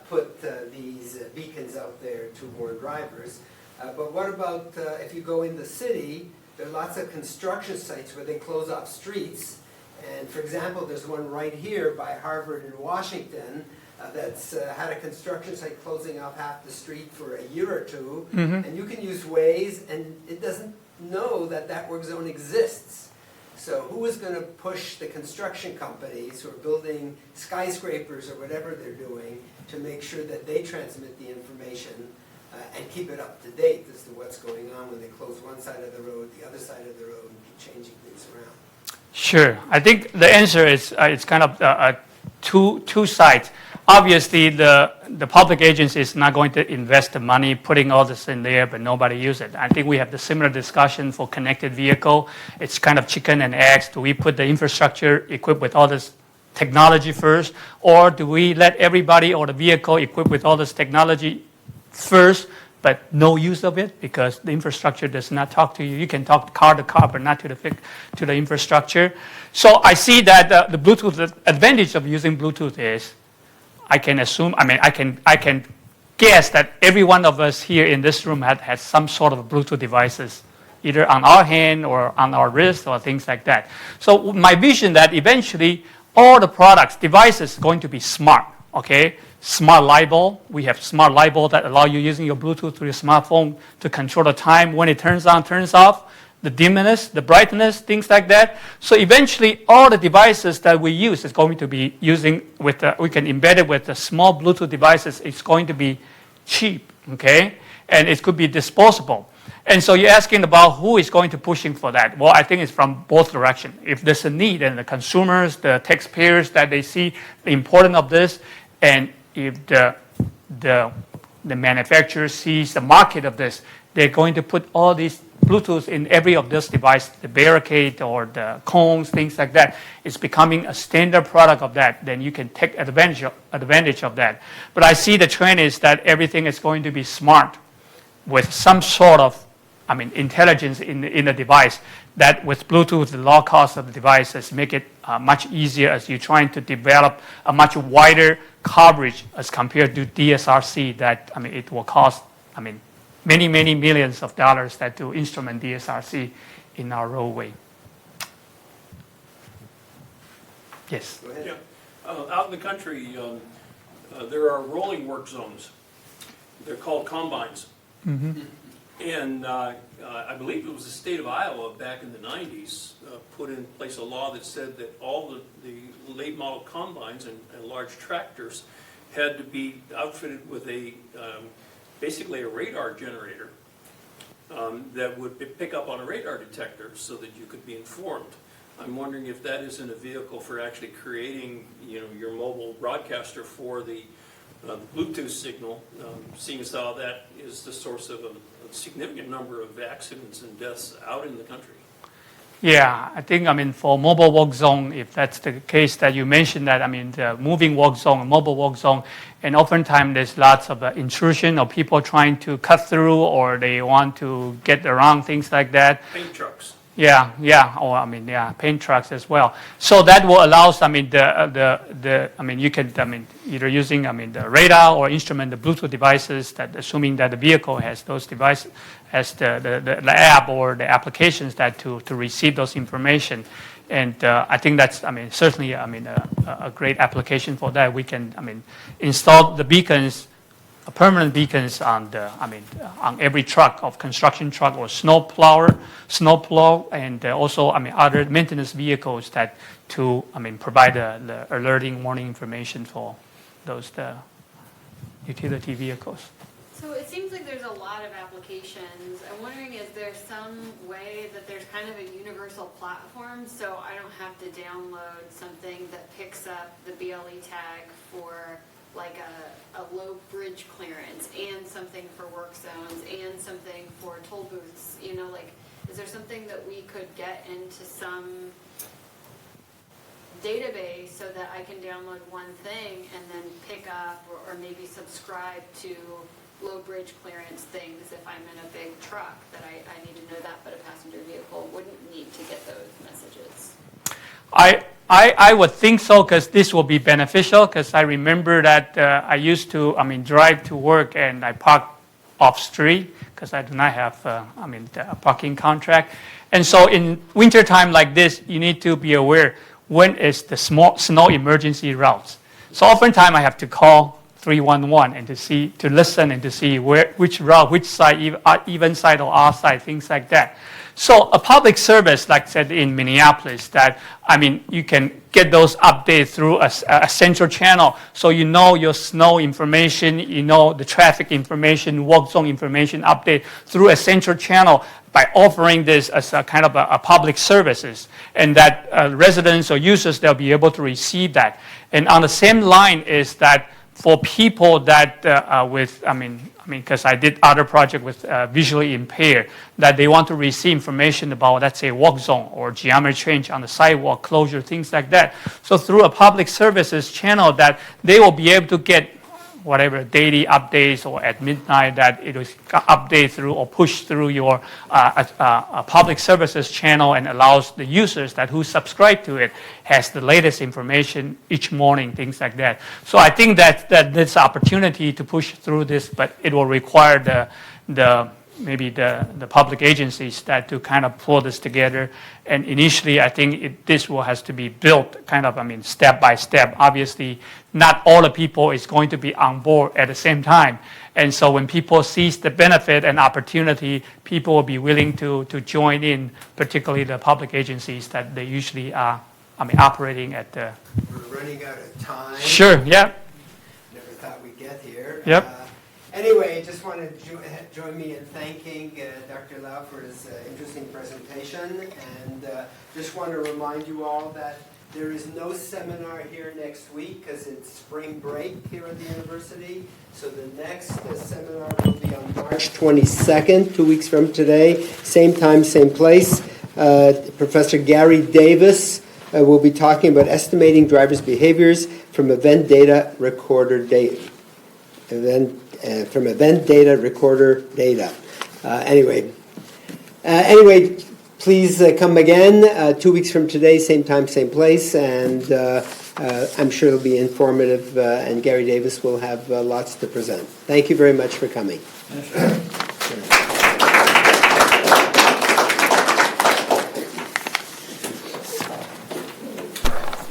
put these beacons out there to warn drivers. But what about if you go in the city? There are lots of construction sites where they close off streets. And for example, there's one right here by Harvard in Washington that's had a construction site closing off half the street for a year or two. Mm-hmm. And you can use Waze, and it doesn't know that that work zone exists. So who is going to push the construction companies who are building skyscrapers or whatever they're doing to make sure that they transmit the information and keep it up to date as to what's going on when they close one side of the road, the other side of the road, and keep changing things around? Sure. I think the answer is it's kind of two sides. Obviously, the public agency is not going to invest the money putting all this in there, but nobody use it. I think we have the similar discussion for connected vehicle. It's kind of chicken and eggs. Do we put the infrastructure equipped with all this technology first, or do we let everybody or the vehicle equipped with all this technology first, but no use of it because the infrastructure does not talk to you? You can talk car to car, but not to the infrastructure. So I see that the Bluetooth, the advantage of using Bluetooth is, I can assume, I can guess that every one of us here in this room has some sort of Bluetooth devices, either on our hand or on our wrist or things like that. So my vision that eventually all the products, devices, are going to be smart, okay? Smart light bulb. We have smart light bulb that allow you using your Bluetooth through your smartphone to control the time when it turns on, turns off, the dimness, the brightness, things like that. So eventually, all the devices that we use is going to be using with we can embed it with the small Bluetooth devices. It's going to be cheap, okay? And it could be disposable. And so you're asking about who is going to pushing for that. Well, I think it's from both directions. If there's a need, and the consumers, the taxpayers, that they see the importance of this, and if the manufacturer sees the market of this, they're going to put all these Bluetooth in every of those devices, the barricade or the cones, things like that. It's becoming a standard product of that. Then you can take advantage of that. But I see the trend is that everything is going to be smart with some sort of intelligence in the device, that with Bluetooth, the low cost of the devices make it much easier as you're trying to develop a much wider coverage as compared to DSRC that, it will cost, many, many millions of dollars that to instrument DSRC in our roadway. Yes. Yeah. Out in the country, there are rolling work zones. They're called combines. Mm-hmm. And I believe it was the state of Iowa back in the 90s put in place a law that said that all the late model combines and large tractors had to be outfitted with a basically a radar generator that would pick up on a radar detector so that you could be informed. I'm wondering if that isn't a vehicle for actually creating, your mobile broadcaster for the Bluetooth signal, seeing as how that is the source of a significant number of accidents and deaths out in the country. Yeah, I think, for mobile work zone, if that's the case that you mentioned that, the moving work zone, mobile work zone, and oftentimes there's lots of intrusion or people trying to cut through or they want to get around things like that. Paint trucks. Yeah, paint trucks as well. So that will allow, you can, either using, the radar or instrument, the Bluetooth devices, that assuming that the vehicle has those devices, has the app or the applications that to receive those information. And I think that's, certainly, a great application for that. We can, install the beacons, permanent beacons on on every truck of construction truck or snow plow, and also other maintenance vehicles that to provide the alerting warning information for those utility vehicles. So it seems like there's a lot of applications. I'm wondering, is there some way that there's kind of a universal platform so I don't have to download something that picks up the BLE tag for like a low bridge clearance and something for work zones and something for toll booths, is there something that we could get into some database so that I can download one thing and then pick up or maybe subscribe to low bridge clearance things if I'm in a big truck that I need to know that, but a passenger vehicle wouldn't need to get those messages? I would think so, because this will be beneficial, because I remember that I used to, drive to work and I park off street because I do not have, a parking contract. And so in wintertime like this, you need to be aware when is the snow emergency routes. So oftentimes I have to call 311 and to listen and to see which route, which side, even side or odd side, things like that. So a public service, like I said in Minneapolis, that, you can get those updates through a central channel. So you know your snow information, you know the traffic information, work zone information update through a central channel by offering this as a kind of a public services. And that residents or users, they'll be able to receive that. And on the same line is that for people that because I did other project with visually impaired, that they want to receive information about, let's say, walk zone or geometry change on the sidewalk closure, things like that. So through a public services channel, that they will be able to get whatever daily updates or at midnight that it was update through or push through your public services channel, and allows the users that who subscribe to it has the latest information each morning, things like that. So I think that there's opportunity to push through this, but it will require maybe the public agencies that to kind of pull this together. And initially, I think this will has to be built kind of, step by step. Obviously, not all the people is going to be on board at the same time. And so when people sees the benefit and opportunity, people will be willing to join in, particularly the public agencies that they usually are, operating at the... We're running out of time. Sure, yeah. Never thought we'd get here. Yep. Anyway, just want to join me in thanking Dr. Lau for his interesting presentation, and just want to remind you all that there is no seminar here next week because it's spring break here at the university. So the next seminar will be on March 22nd, 2 weeks from today, same time, same place. Professor Gary Davis will be talking about estimating drivers' behaviors from event data recorder data. From event data recorder data. Anyway, please come again 2 weeks from today, same time, same place, and I'm sure it'll be informative, and Gary Davis will have lots to present. Thank you very much for coming.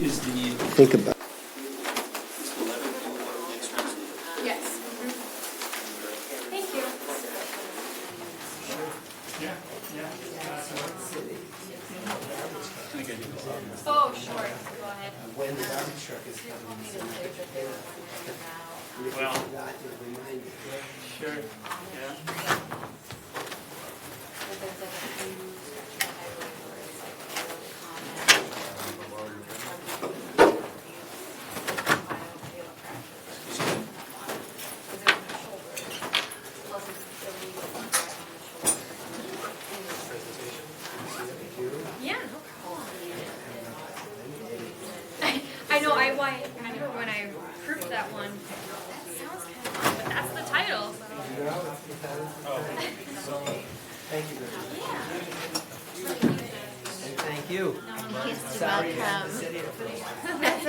Is the think about. Yes. Thank you. Oh, sure, go ahead. When the garbage truck is coming. Well, sure, yeah. Yeah, no problem. I know, when I proofed that one, that sounds kind of fun, but that's the title. Thank you very much. Yeah. And thank you. No, Sorry to have welcome. to sit here for